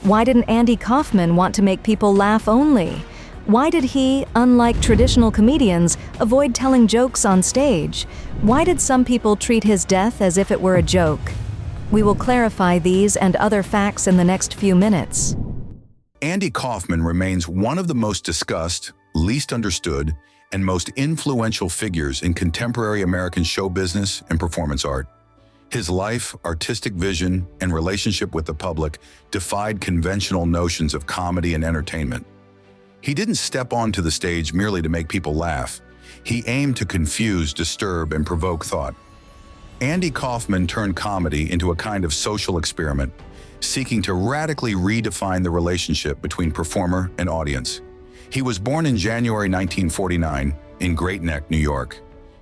Why didn't Andy Kaufman want to make people laugh only? Why did he, unlike traditional comedians, avoid telling jokes on stage? Why did some people treat his death as if it were a joke? We will clarify these and other facts in the next few minutes. Andy Kaufman remains one of the most discussed, least understood, and most influential figures in contemporary American show business and performance art. His life, artistic vision, and relationship with the public defied conventional notions of comedy and entertainment. He didn't step onto the stage merely to make people laugh. He aimed to confuse, disturb, and provoke thought. Andy Kaufman turned comedy into a kind of social experiment, seeking to radically redefine the relationship between performer and audience. He was born in January 1949 in Great Neck, New York.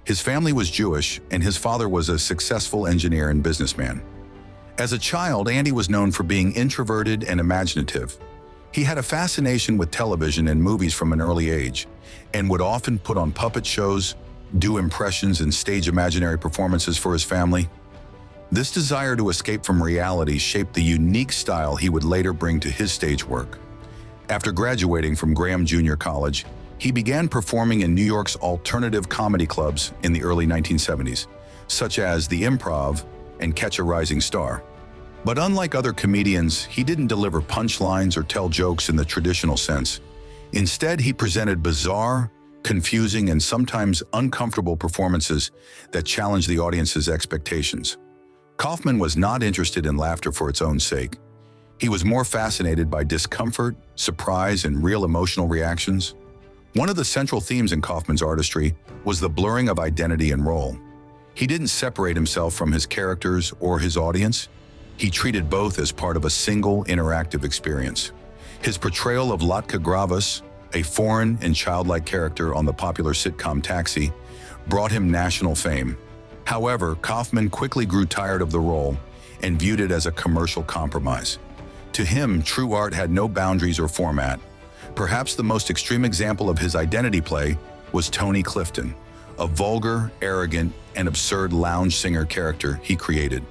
His family was Jewish, and his father was a successful engineer and businessman. As a child, Andy was known for being introverted and imaginative. He had a fascination with television and movies from an early age, and would often put on puppet shows, do impressions, and stage imaginary performances for his family. This desire to escape from reality shaped the unique style he would later bring to his stage work. After graduating from Graham Junior College, he began performing in New York's alternative comedy clubs in the early 1970s, such as The Improv and Catch a Rising Star. But unlike other comedians, he didn't deliver punchlines or tell jokes in the traditional sense. Instead, he presented bizarre, confusing, and sometimes uncomfortable performances that challenged the audience's expectations. Kaufman was not interested in laughter for its own sake. He was more fascinated by discomfort, surprise, and real emotional reactions. One of the central themes in Kaufman's artistry was the blurring of identity and role. He didn't separate himself from his characters or his audience. He treated both as part of a single interactive experience. His portrayal of Latka Gravas, a foreign and childlike character on the popular sitcom Taxi, brought him national fame. However, Kaufman quickly grew tired of the role and viewed it as a commercial compromise. To him, true art had no boundaries or format. Perhaps the most extreme example of his identity play was Tony Clifton, a vulgar, arrogant, and absurd lounge singer character he created.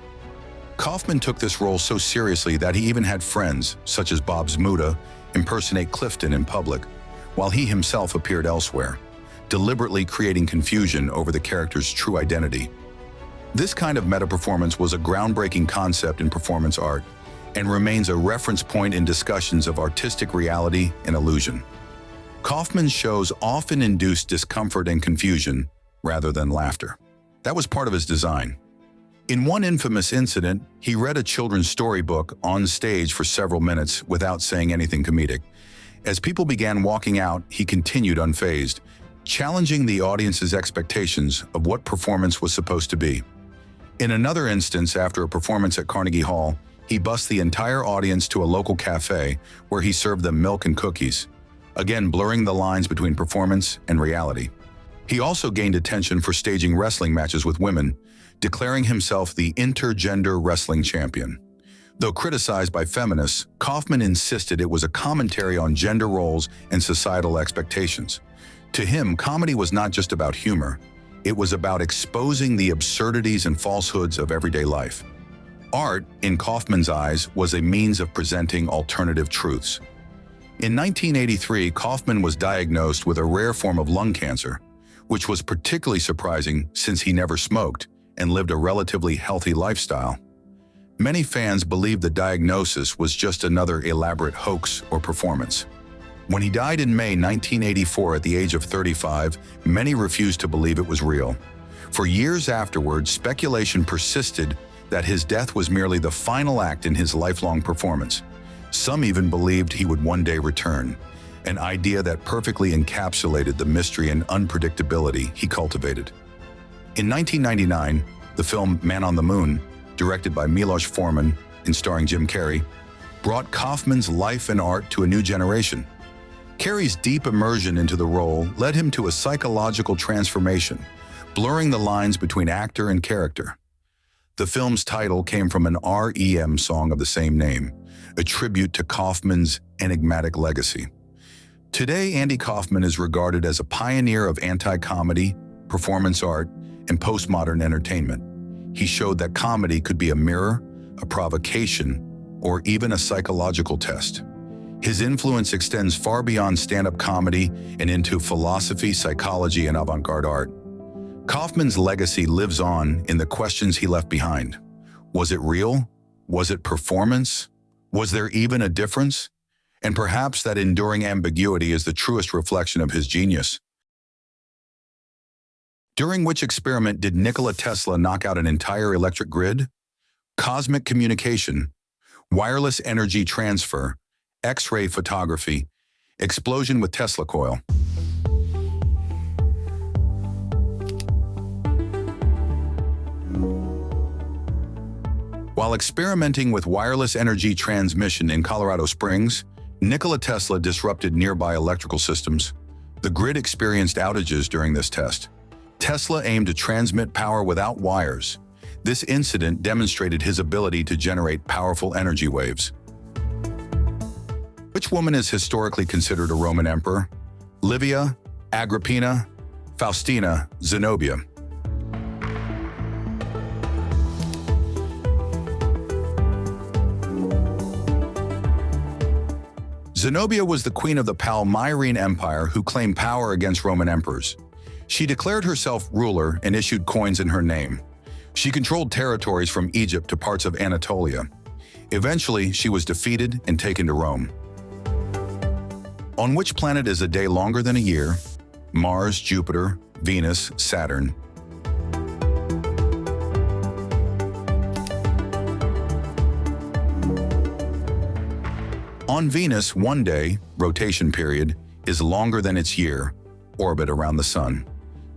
Kaufman took this role so seriously that he even had friends, such as Bob Zmuda, impersonate Clifton in public, while he himself appeared elsewhere, deliberately creating confusion over the character's true identity. This kind of meta-performance was a groundbreaking concept in performance art and remains a reference point in discussions of artistic reality and illusion. Kaufman's shows often induced discomfort and confusion rather than laughter. That was part of his design. In one infamous incident, he read a children's storybook on stage for several minutes without saying anything comedic. As people began walking out, he continued unfazed, challenging the audience's expectations of what performance was supposed to be. In another instance, after a performance at Carnegie Hall, he bussed the entire audience to a local cafe where he served them milk and cookies, again blurring the lines between performance and reality. He also gained attention for staging wrestling matches with women, declaring himself the intergender wrestling champion. Though criticized by feminists, Kaufman insisted it was a commentary on gender roles and societal expectations. To him, comedy was not just about humor. It was about exposing the absurdities and falsehoods of everyday life. Art, in Kaufman's eyes, was a means of presenting alternative truths. In 1983, Kaufman was diagnosed with a rare form of lung cancer, which was particularly surprising since he never smoked and lived a relatively healthy lifestyle. Many fans believed the diagnosis was just another elaborate hoax or performance. When he died in May 1984 at the age of 35, many refused to believe it was real. For years afterward, speculation persisted that his death was merely the final act in his lifelong performance. Some even believed he would one day return, an idea that perfectly encapsulated the mystery and unpredictability he cultivated. In 1999, the film Man on the Moon, directed by Milos Forman and starring Jim Carrey, brought Kaufman's life and art to a new generation. Carrey's deep immersion into the role led him to a psychological transformation, blurring the lines between actor and character. The film's title came from an REM song of the same name, a tribute to Kaufman's enigmatic legacy. Today, Andy Kaufman is regarded as a pioneer of anti-comedy, performance art, and postmodern entertainment. He showed that comedy could be a mirror, a provocation, or even a psychological test. His influence extends far beyond stand-up comedy and into philosophy, psychology, and avant-garde art. Kaufman's legacy lives on in the questions he left behind. Was it real? Was it performance? Was there even a difference? And perhaps that enduring ambiguity is the truest reflection of his genius. During which experiment did Nikola Tesla knock out an entire electric grid? Cosmic communication, wireless energy transfer, X-ray photography, explosion with Tesla coil. While experimenting with wireless energy transmission in Colorado Springs, Nikola Tesla disrupted nearby electrical systems. The grid experienced outages during this test. Tesla aimed to transmit power without wires. This incident demonstrated his ability to generate powerful energy waves. Which woman is historically considered a Roman emperor? Livia, Agrippina, Faustina, Zenobia. Zenobia was the queen of the Palmyrene Empire who claimed power against Roman emperors. She declared herself ruler and issued coins in her name. She controlled territories from Egypt to parts of Anatolia. Eventually, she was defeated and taken to Rome. On which planet is a day longer than a year? Mars, Jupiter, Venus, Saturn. On Venus, one day, rotation period, is longer than its year, orbit around the Sun.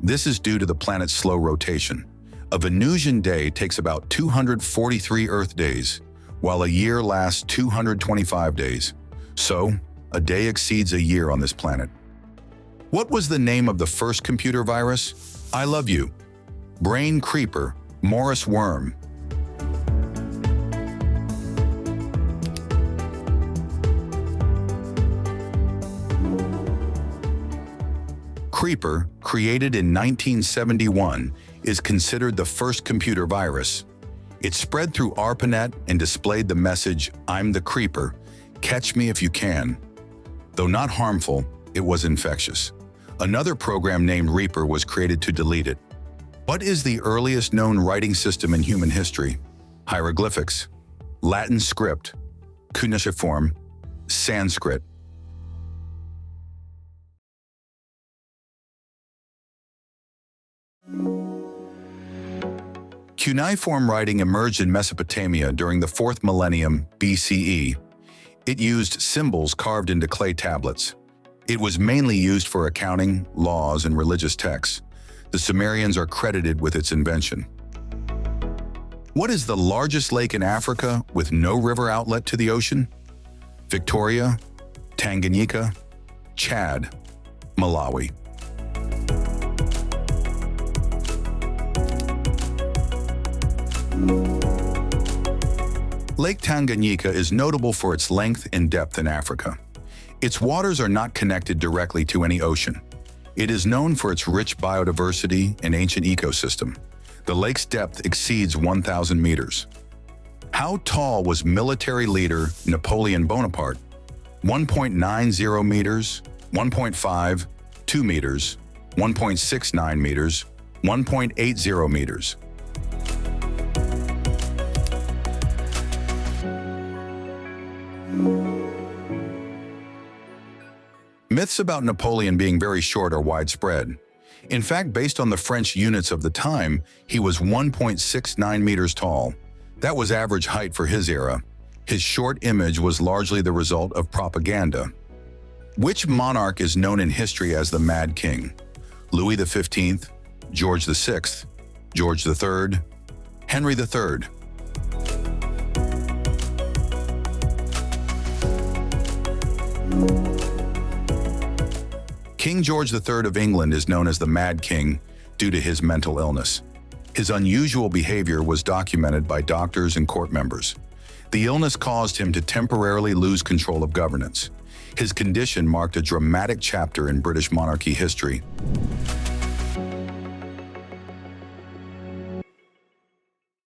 This is due to the planet's slow rotation. A Venusian day takes about 243 Earth days, while a year lasts 225 days. So, a day exceeds a year on this planet. What was the name of the first computer virus? I love you. Brain Creeper, Morris Worm. Creeper, created in 1971, is considered the first computer virus. It spread through ARPANET and displayed the message, "I'm the Creeper, catch me if you can." Though not harmful, it was infectious. Another program named Reaper was created to delete it. What is the earliest known writing system in human history? Hieroglyphics, Latin script, cuneiform, Sanskrit. Cuneiform writing emerged in Mesopotamia during the 4th millennium BCE. It used symbols carved into clay tablets. It was mainly used for accounting, laws, and religious texts. The Sumerians are credited with its invention. What is the largest lake in Africa with no river outlet to the ocean? Victoria, Tanganyika, Chad, Malawi. Lake Tanganyika is notable for its length and depth in Africa. Its waters are not connected directly to any ocean. It is known for its rich biodiversity and ancient ecosystem. The lake's depth exceeds 1,000 meters. How tall was military leader Napoleon Bonaparte? 1.90 meters, 1.5, 2 meters, 1.69 meters, 1.80 meters. Myths about Napoleon being very short are widespread. In fact, based on the French units of the time, he was 1.69 meters tall. That was average height for his era. His short image was largely the result of propaganda. Which monarch is known in history as the Mad King? Louis XV, George VI, George III, Henry III. King George III of England is known as the Mad King due to his mental illness. His unusual behavior was documented by doctors and court members. The illness caused him to temporarily lose control of governance. His condition marked a dramatic chapter in British monarchy history.